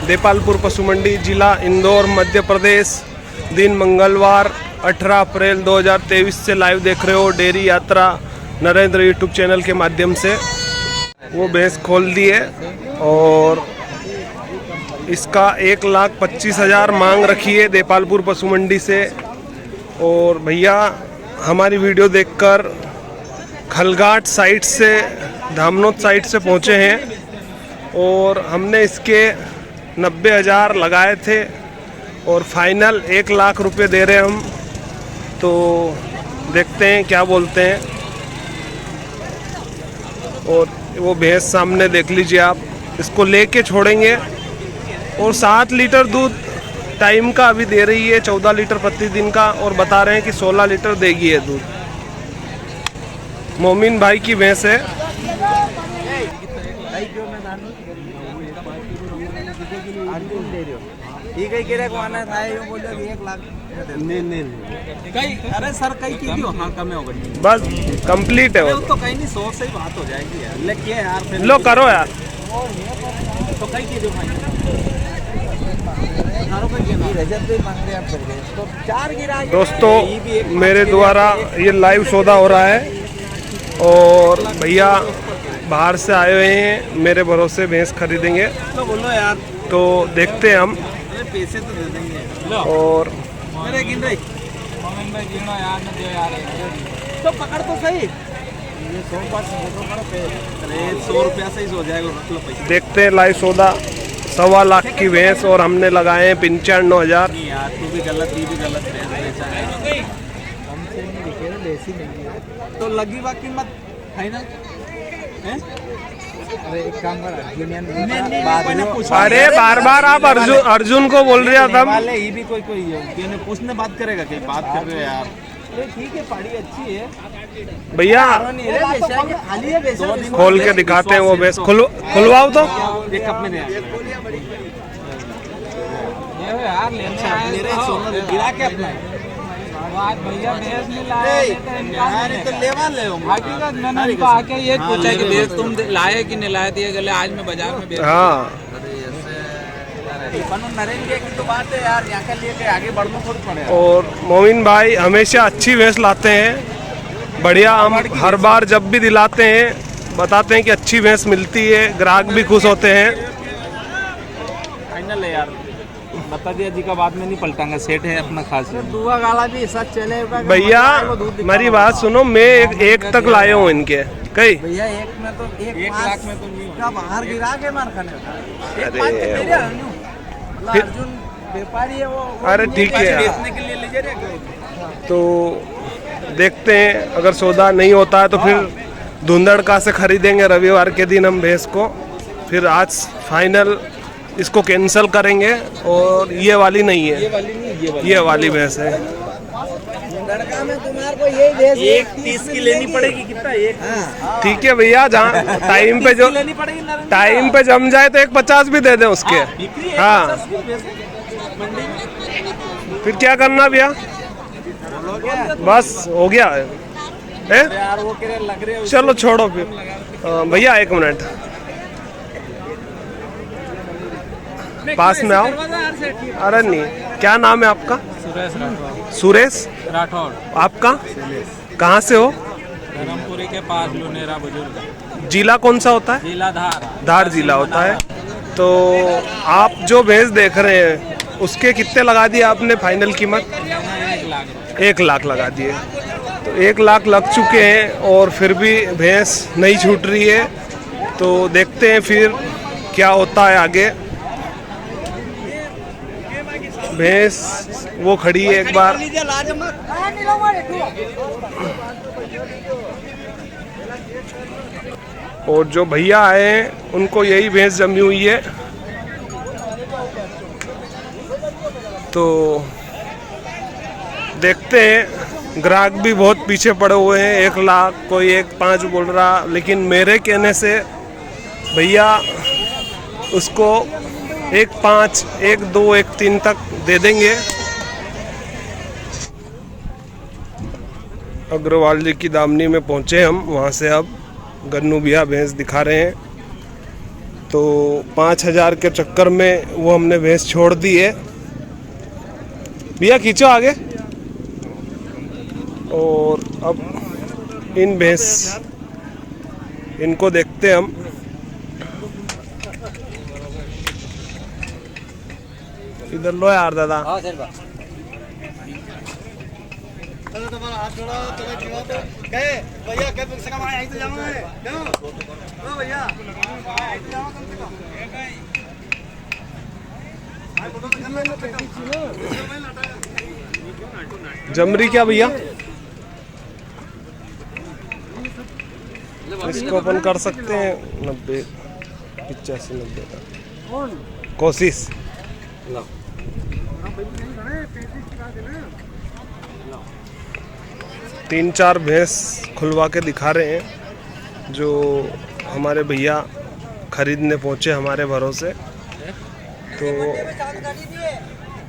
देपालपुर पशु मंडी, जिला इंदौर, मध्य प्रदेश। दिन मंगलवार 18 अप्रैल 2023 से लाइव देख रहे हो डेयरी यात्रा नरेंद्र यूट्यूब चैनल के माध्यम से। वो भैंस खोल दी है और इसका 1,25,000 मांग रखी है देपालपुर पशु मंडी से। और भैया हमारी वीडियो देखकर खलघाट साइड से, धामनोद साइड से पहुँचे हैं और हमने इसके 90,000 लगाए थे और फाइनल 1 लाख रुपए दे रहे हैं हम। तो देखते हैं क्या बोलते हैं। और वो भैंस सामने देख लीजिए आप, इसको लेके छोड़ेंगे। और 7 लीटर दूध टाइम का अभी दे रही है, 14 लीटर प्रतिदिन का, और बता रहे हैं कि 16 लीटर देगी ये दूध। मोमिन भाई की भैंस है। अरे सर कई की हाँ कम हो गई, बस कंप्लीट है वो तो कहीं नहीं, 100 से ही बात हो जाएगी यार। लेकिन यार लो करो यार, तो कई की दो दोस्तों मेरे द्वारा ये लाइव सौदा हो रहा है और भैया बाहर से आए हुए हैं, मेरे भरोसे भैंस खरीदेंगे। तो बोलो यार, तो देखते हैं हम। पैसे तो दे देंगे। और मेरे गिन रही मोमिन भाई गिनो यार, न दे यार, तो पकड़ तो सही। ये 100 रुपया से ही हो जाएगा, रख लो पैसे। देखते हैं लाइव सौदा। 1.25 लाख की भैंस और हमने लगाए हैं 95,000। यार तू भी गलत, ये भी गलत है। तो लगी बा कीमत फाइनल। अरे एक काम कर, अरे बार बार आप अर्जुन को बोल रहे थे। ये भी कोई पूछने बात करेगा, कहीं बात कर रहे हो यार। ठीक है, पाड़ी अच्छी है भैया, खोल के दिखाते हैं वो भैंस। खुलवाओ तो एक कप में दे यार, गिरा के अपना भैया भैंस नहीं लाए तो लेवा ले आके ये पूछा कि भैंस तुम लाए कि नहीं लाए थे, गले आज मैं बाजार में बेच। हाँ नरेंद्र की तो बात है यार, यहाँ के लिए आगे बढ़ना थोड़ी पड़ेगा। और मोमिन भाई हमेशा अच्छी भैंस लाते हैं, बढ़िया। हम हर बार जब भी दिलाते हैं बताते हैं कि अच्छी भैंस मिलती है, ग्राहक भी खुश होते हैं। फाइनल है यार, बता दिया जी का बाद में नहीं पलटांगा, सेट है अपना खास। दुआ गाला भी सच चलेगा भैया। मेरी बात सुनो, मैं एक तक लाया हूँ इनके कई भैया। एक में तो 1 लाख में तो नहीं, बाहर गिरा के मार खाने। अर्जुन व्यापारी है वो। अरे ठीक है, बेचने के लिए ले जा रहे। तो देखते हैं। अगर सौदा नहीं होता है तो फिर धुंधड़का से खरीदेंगे रविवार के दिन हम भैंस को। फिर आज फाइनल इसको कैंसिल करेंगे। और ये वाली नहीं है, ये वाली भैंस है। लड़का में तुम्हारे को यही भैंस 1.30 की लेनी पड़ेगी। कितना? एक ठीक है भैया, जहाँ टाइम पे जो टाइम पे जम जाए तो 1.50 भी दे दें उसके। हाँ, फिर क्या करना भैया, बस हो गया है। यार वो कह रहे लग रहे। चलो छोड़ो फिर। भैया 1 मिनट पास में आओ। अरे नहीं, क्या नाम है आपका? सुरेश राठौर। आपका? कहाँ से हो? धर्मपुरी के पास लुनेरा बुजुर्ग। जिला कौन सा होता है? जिला धार जिला होता है। तो आप जो भैंस देख रहे हैं उसके कितने लगा दिए आपने फाइनल कीमत? 1 लाख लगा दिए। तो 1 लाख लग चुके हैं और फिर भी भैंस नहीं छूट रही है। तो देखते हैं फिर क्या होता है आगे। भैंस वो खड़ी है एक बार। और जो भैया आए हैं उनको यही भैंस जमी हुई है। तो देखते हैं, ग्राहक भी बहुत पीछे पड़े हुए हैं। 1 लाख, कोई 1.5 बोल रहा, लेकिन मेरे कहने से भैया उसको 1.5, 1.2, 1.3 तक दे देंगे। अग्रवाल जी की दामनी में पहुंचे हम, वहां से अब गन्नू भैया भैंस दिखा रहे हैं। तो 5,000 के चक्कर में वो हमने भैंस छोड़ दी है। भैया खींचो आगे। और अब इन भैंस इनको देखते हम। इधर लो यार दादा। भैया जमरी क्या भैया? इसको अपन कर सकते हैं 90, 85, 90 का कोशिश। तीन चार भैंस खुलवा के दिखा रहे हैं जो हमारे भैया खरीदने पहुंचे हमारे भरोसे। तो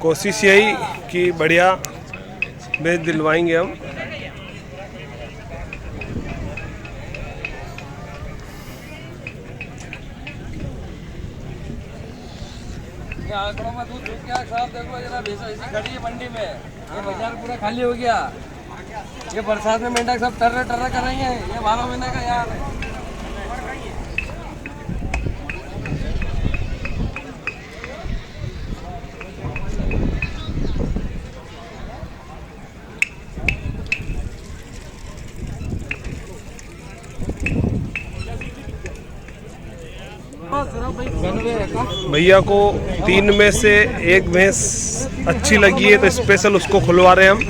कोशिश यही कि बढ़िया भैंस दिलवाएंगे हम। आंकड़ों में दूध क्या साहब देखो जरा भैंस ऐसी खड़ी है मंडी में, ये बाजार पूरा खाली हो गया। ये बरसात में मेंढक सब टर्रा टर्रा कर रही हैं। ये 12 महीने का यार है। भैया को 3 में से एक भैंस अच्छी लगी है तो स्पेशल उसको खुलवा रहे हैं हम।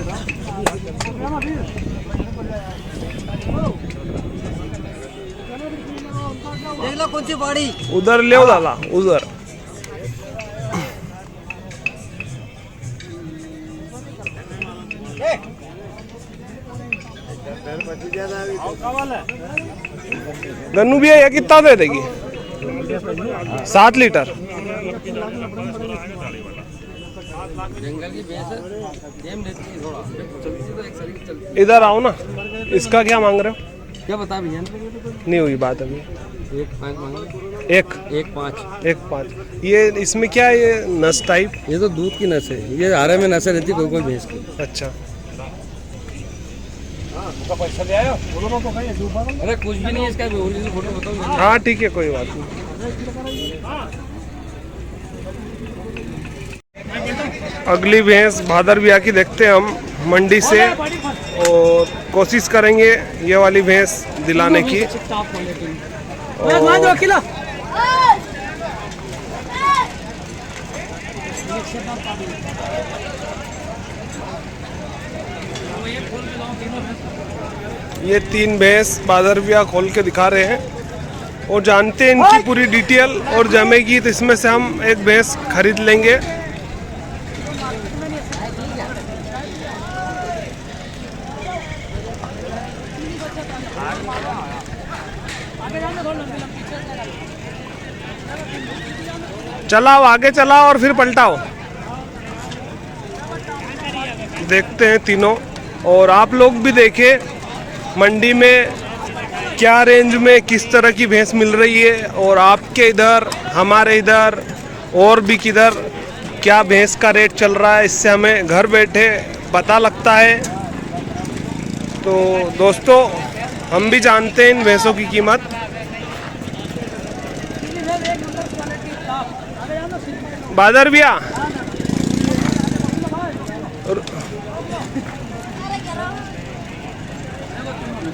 देख लो कौन सी बाड़ी उधर ले दादा उधर। गन्नू भैया ये कितना दे देगी? 7 लीटर। जंगल की भैंस गेम देती है थोड़ा चलती तो एक शरीर चलती। इधर आओ ना। इसका क्या मांग रहे हो? क्या बता भैया? नहीं हुई बात अभी। 1.5 मांगा। 1.5। ये इसमें क्या है? ये नस टाइप? ये तो दूध की नस है। ये आरे में नसें रहती कोई कोई भैंस की। अच्छा। पैसा ले आयो। अरे कुछ भी नहीं है इसका। फोटो बताओ। हाँ ठीक है कोई बात नहीं। अगली भैंस भादर बिया की देखते हैं हम मंडी से और कोशिश करेंगे ये वाली भैंस दिलाने की। ये 3 भैंस भादर बिया खोल के दिखा रहे हैं और जानते हैं इनकी पूरी डिटेल। और जमेगी तो इसमें से हम एक भैंस खरीद लेंगे। चलाओ आगे चलाओ और फिर पलटाओ। देखते हैं तीनों। और आप लोग भी देखें मंडी में क्या रेंज में किस तरह की भैंस मिल रही है और आपके इधर हमारे इधर और भी किधर क्या भैंस का रेट चल रहा है। इससे हमें घर बैठे पता लगता है। तो दोस्तों हम भी जानते हैं इन भैंसों की कीमत। बादर भैया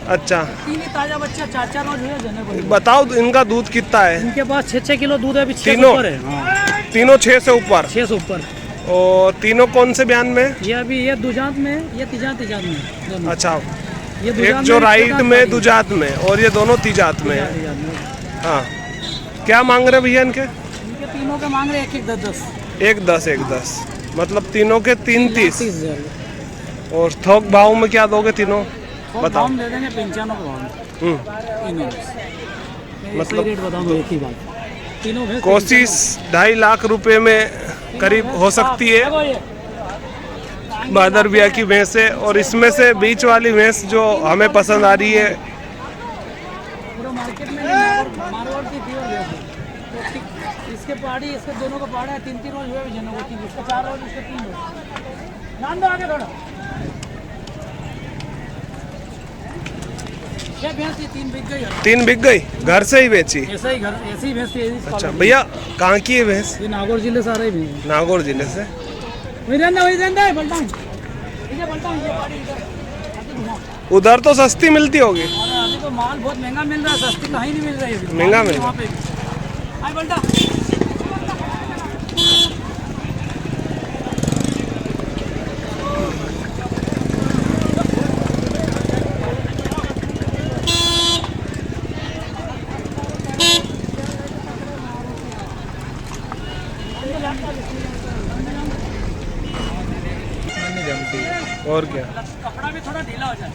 अच्छा ताजा बच्चा 4-4 रोज हुए जने को। बताओ इनका दूध कितना है? इनके पास 6-6 किलो दूध है अभी। 6 तीनों? ऊपर है। हाँ। तीनों 6 से ऊपर। 6 से ऊपर। और तीनों कौन से बयान में? ये अभी ये दुजात में, ये तिजात में दोनों। अच्छा ये एक जो राइट में दुजात में और ये दोनों तिजात में है। हाँ क्या मांग रहे भैया इनके? इनके तीनों के मांग रहे 1-10। 1-10 मतलब तीनों के 30 और थोक भाव में क्या दोगे तीनों? बताओ। दे देंगे 95 तीनों। मतलब रेट बताऊंगा एक ही बात। तीनों भैंस कोशिश 2.5 लाख रुपए में करीब हो सकती है भादर बिया की भैंस है। और इसमें से बीच वाली भैंस जो हमें पसंद आ रही है पूरा मार्केट में मारवाड़ की प्योर भैंस है। इसके पहाड़ी इसके दोनों का पहाड़ा है 3-3 रोज हुए जनों को 3 उसका 4 रोज उसका 3 रोज ध्यान दो आगे थोड़ा क्या भैंस थी 3 बिक गई 3 बिक गई घर से ही बेची। ऐसा ही घर ऐसी ही भैंस थी अच्छा भैया कहाँ की है भैंस? ये नागौर जिले से आ रही भैंस नागौर जिले से। वही रहना है बलटाऊं ये पहाड़ी इधर आगे घुमाओ। उधर तो सस्ती मिलती होगी। अभी तो माल बहुत महंगा मिल रहा है सस्ती कहीं नहीं मिल रही है महंगा मिल रहा वहाँ पे आई बल्टा और क्या कपड़ा भी थोड़ा ढीला हो जाए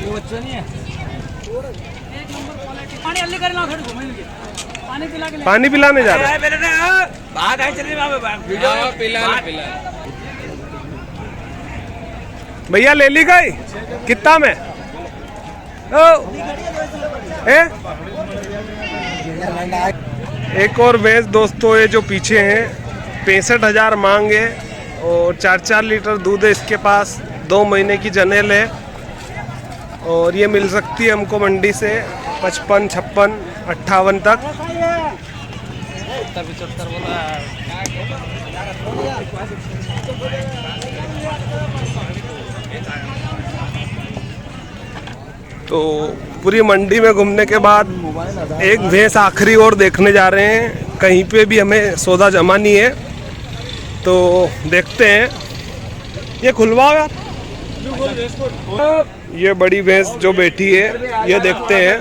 वो अच्छा नहीं है एक नंबर क्वालिटी पानी अल्ली कर लो थोड़ी घूमेंगे पानी पिला के पानी पिलाने जा रहे हैं। भैया ले ली गई कितना में ओ, ए? एक और भैंस दोस्तों ये जो पीछे हैं 65,000 मांगे और 4-4 लीटर दूध है इसके पास 2 महीने की जनेल है और ये मिल सकती है हमको मंडी से 55, 56, 58 तक। तो पूरी मंडी में घूमने के बाद एक भैंस आखिरी और देखने जा रहे हैं। कहीं पे भी हमें सौदा जमा नहीं है तो देखते हैं। ये खुलवाओ यार। ये बड़ी भैंस जो बैठी है ये देखते हैं।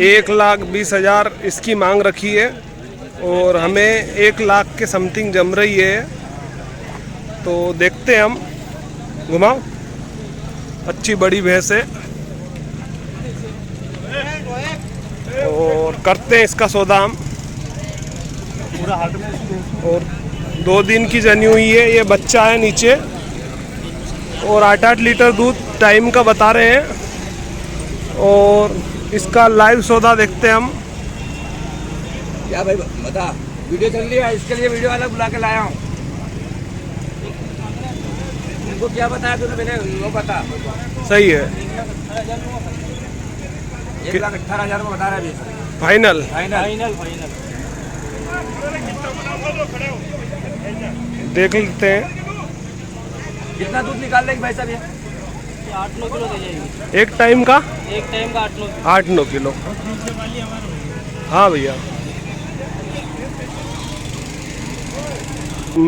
1,20,000 इसकी मांग रखी है और हमें 1 लाख के समथिंग जम रही है तो देखते हैं हम। घुमाओ अच्छी बड़ी भैंस है और करते हैं इसका सौदा हम। और 2 दिन की जनी हुई है ये बच्चा है नीचे और 8-8 लीटर दूध टाइम का बता रहे हैं और इसका लाइव सौदा देखते हैं हम। क्या भाई बता वीडियो चल रही है इसके लिए वीडियो वाला बुला के लाया हूँ। उनको क्या बताया तूने मैंने वो बता सही है 1,18,000 को बता रहा है फाइनल। देख लेते हैं कितना दूध निकाल लेंगे भाई साहब ये 8-9 किलो दे जाएगी एक टाइम का 8-9 किलो। हाँ भैया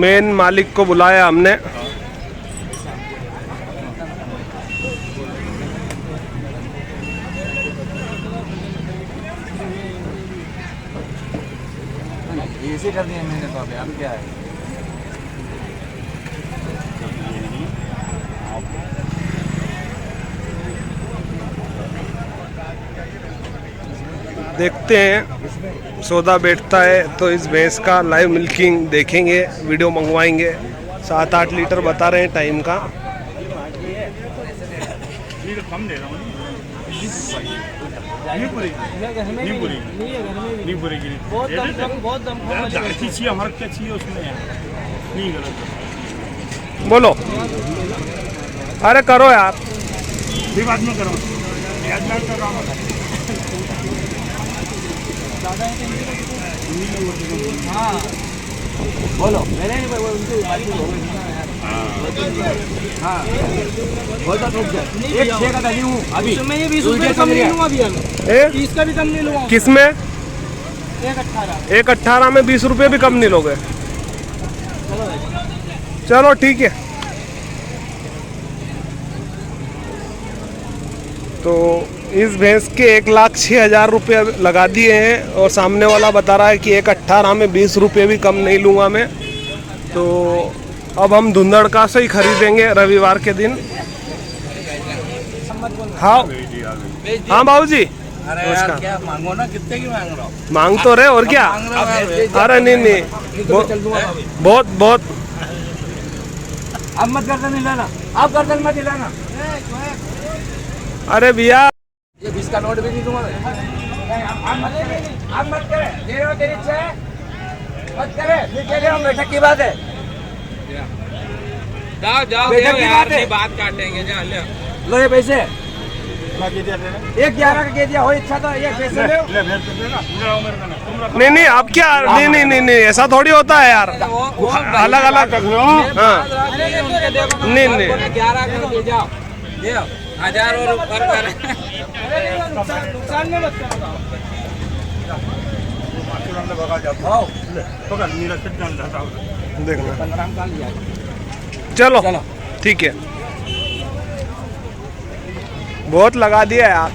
मेन मालिक को बुलाया हमने। ऐसे कर दिए मैंने तो अभी क्या है देखते हैं सौदा बैठता है तो इस भैंस का लाइव मिल्किंग देखेंगे वीडियो मंगवाएंगे। 7-8 लीटर बता रहे हैं टाइम का। बोलो अरे करो यार बाद में करो बोलो मैंने नहीं उनकी हाँ बहुत रुक जाए 1,6 का नहीं हूँ अभी मैं ये 20 रुपये कम नहीं लूँगा अभी 30 का भी कम नहीं लूँगा। किसमें 1,18 1,18 में 20 रुपये भी कम नहीं लोगे? चलो ठीक है। तो इस भैंस के 1,06,000 रुपये लगा दिए हैं और सामने वाला बता रहा है कि 1,18 में 20 रुपये भी कम नहीं लूँगा मैं। तो अब हम धुंधड़का से ही खरीदेंगे रविवार के दिन। हाँ हाँ बाबूजी अरे यार क्या मांगो ना कितने की मांग रहा हूँ मांग तो रहे और क्या। अरे नहीं बहुत बहुत अब मत गर्दन हिलाना आप गर्दन मत हिलाना अरे भैया ये 20 का नोट भी नहीं दूंगा आप मत करे दे रहे हो तेरी इच्छा है मत करे फिर कह रहे हो बैठक की बात है जाओ बेटा की यार बात है। नहीं बात काटेंगे जा ले लो ये पैसे एक 11 का कह दिया हो इच्छा तो ये पैसे ले नहीं नहीं आप क्या नहीं नहीं नहीं नहीं ऐसा थोड़ी होता है यार अलग अलग हाँ नहीं नहीं 11 का ले जाओ ले आओ 1000 और ऊपर कर नुकसान में मत करो देखना चलो ठीक है बहुत लगा दिया यार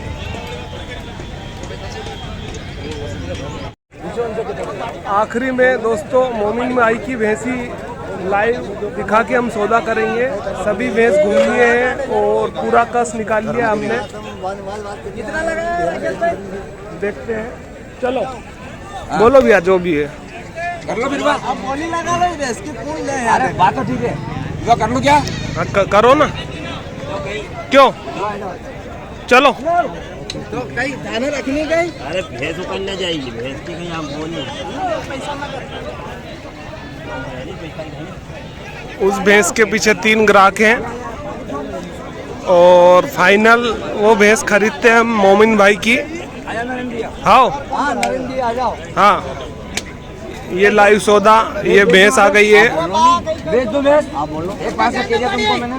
आखिरी में दोस्तों मोमिन भाई की भैंसी लाइव दिखा के हम सौदा करेंगे। सभी भैंस घूम लिए हैं और पूरा कस निकाल लिया हमने। देखते हैं चलो बोलो भैया जो भी है कर लो फिर बात बोली लगा लो इसकी पूछ ले यार बात तो ठीक है जो कर लो क्या हाँ, करो ना क्यों चलो तो कहीं दाना रखने गई अरे भैंस उकलने जाएगी भैंस की कहीं आप बोली उस भैंस के पीछे 3 ग्राहक हैं और फाइनल वो भैंस खरीदते हैं हम मोमिन भाई की। हाँ नरेंद्र आ जाओ हाँ ये लाइव सौदा ये भैंस आ गई है। भेज दो भेज आप बोलो एक 5 का दिया तुमको मैंने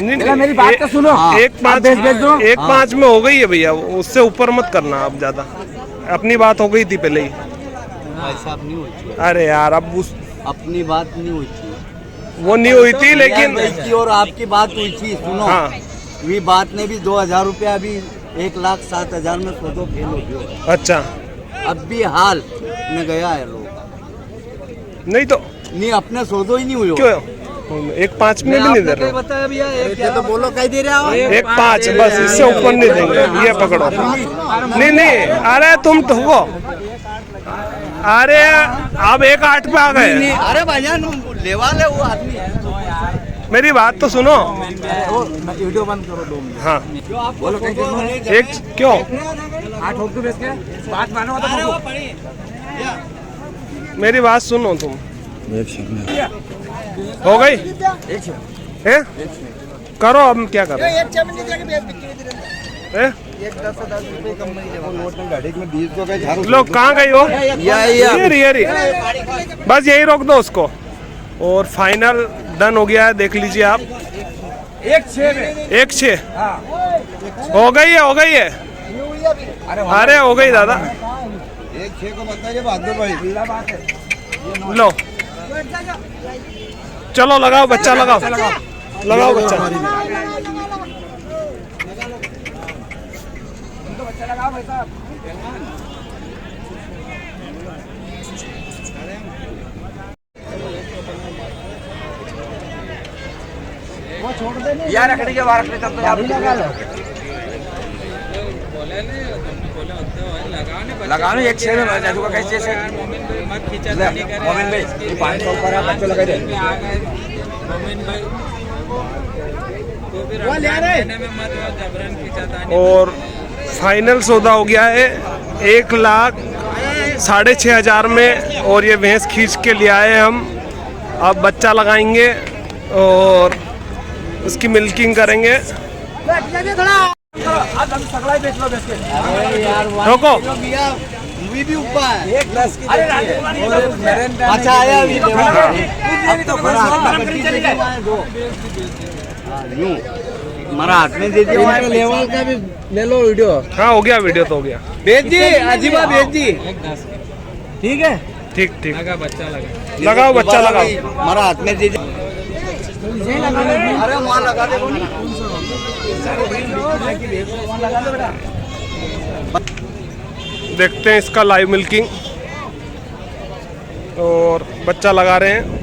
नहीं, मेरा मेरी बात तो सुनो एक पाँच भेज दो 1-5 में हो गई है भैया उससे ऊपर मत करना आप ज्यादा। अपनी बात हो गई थी पहले ही। ऐसा नहीं हुई थी अरे यार अब उस अपनी बात नहीं हुई थी वो नहीं हुई थी लेकिन की और आपकी बात हुई थी सुनो हाँ वी बात ने भी 2000 रुपया अभी 1,07,000 में सोचो फेल हो गया अच्छा अब भी हाल में गया है लोग नहीं तो नहीं अपने सोचो ही नहीं हुई क्यों 1-5 में भी नहीं दे रहे हो। बताया भैया एक तो बोलो कह दे रहे हो 1-5 बस इससे ऊपर नहीं देंगे ये पकड़ो। नहीं नहीं अरे तुम ठोको अरे आप 1-8 पे आ गए। अरे भैया लेवा ले वो आदमी है मेरी बात तो सुनो वीडियो बंद करो 2 मिनट हाँ बोलो कहीं एक क्यों 8 हो तो भेज के बात मानो तो मेरी बात सुनो तुम हो गई है करो अब क्या करो लोग कहाँ गई हो ये बस यही रोक दो उसको। और फाइनल डन हो गया है देख लीजिए आप 1-6 हो गई है अरे हो गई दादा 1-6 को बताइए बात दो भाई लो चलो लगाओ बच्चा लगाओ बच्चा यार रखने के बाद तब तो आप लगाओ 1-6 में जादू का कैसे से मोमिन भाई मत खींचा मोमिन भाई ये 500 ऊपर है बच्चों लगा दे मोमिन भाई तो फिर देने में मत जबरन खींचा और फाइनल सौदा हो गया है 1,06,500 में और ये भैंस खींच के ले आए हम। अब बच्चा लगाएंगे और उसकी मिल्किंग करेंगे। रोको भी ऊपर है अच्छा आया अभी हमारा हाथ में दे दिया लेवल का भी ले लो वीडियो हाँ हो गया वीडियो तो हो गया भेज दी अजीबा भेज दी ठीक है ठीक लगा बच्चा लगा लगाओ बच्चा लगाओ हमारा हाथ में दे दिया अरे वहाँ लगा दे देखते हैं इसका लाइव मिल्किंग और बच्चा लगा रहे हैं।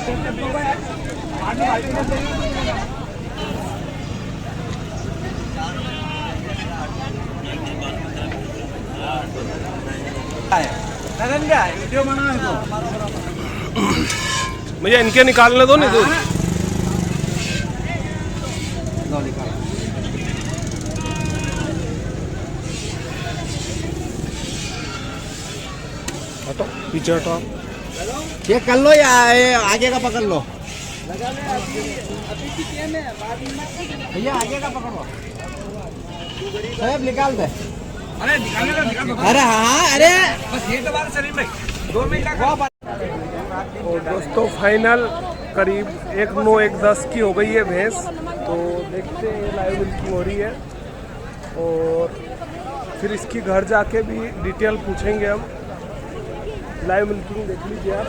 वीडियो बनाओ भैया इनके निकालने दो नहीं दूध। हटो पीछे हटो आप। ये कर लो या ये आगे का पकड़ लो। भैया आगे का पकड़ो साहब, निकाल दे। अरे निकालने का निकाल दो। अरे हाँ, अरे बस ये तो बात सलीम भाई 2 मिनट का और दोस्तों फाइनल करीब 1:09-1:10 की हो गई है भैंस। तो देखते हैं लाइव मिल्किंग हो रही है और फिर इसकी घर जाके भी डिटेल पूछेंगे हम। लाइव मिल्किंग देख लीजिए आप।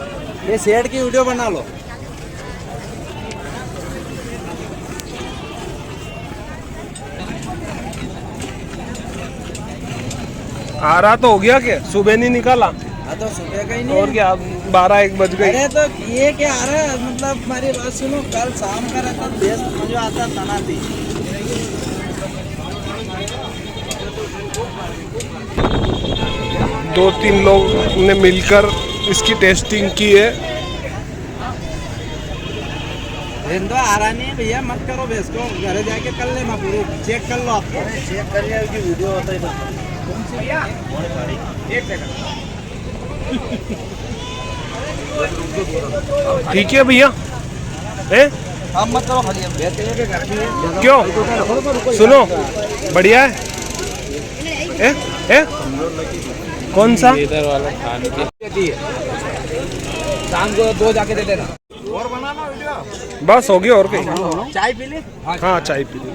ये शेड की वीडियो बना लो। आ रहा तो हो गया क्या? सुबह नहीं निकाला हाँ तो सुबह का ही नहीं और क्या 12-1 बज गई। अरे तो ये क्या आ रहा है, मतलब हमारी बात सुनो, कल शाम का रहता देश जो आता तना थी। 2-3 लोग ने मिलकर इसकी टेस्टिंग की है। तो आ रहा नहीं है भैया, मत करो भैंस को, घर जाके कर लेना, पूरी चेक कर लो। आपको चेक करिए कि वीडियो होता है। ठीक है भैया हैं? आप मत करो खाली, क्यों? सुनो बढ़िया है। कौन सा? इधर वाला खान के शाम को 2 जाके दे देना। और बनाना वीडियो। बस हो गया और कहीं। चाय पी ली। हाँ चाय पी ली।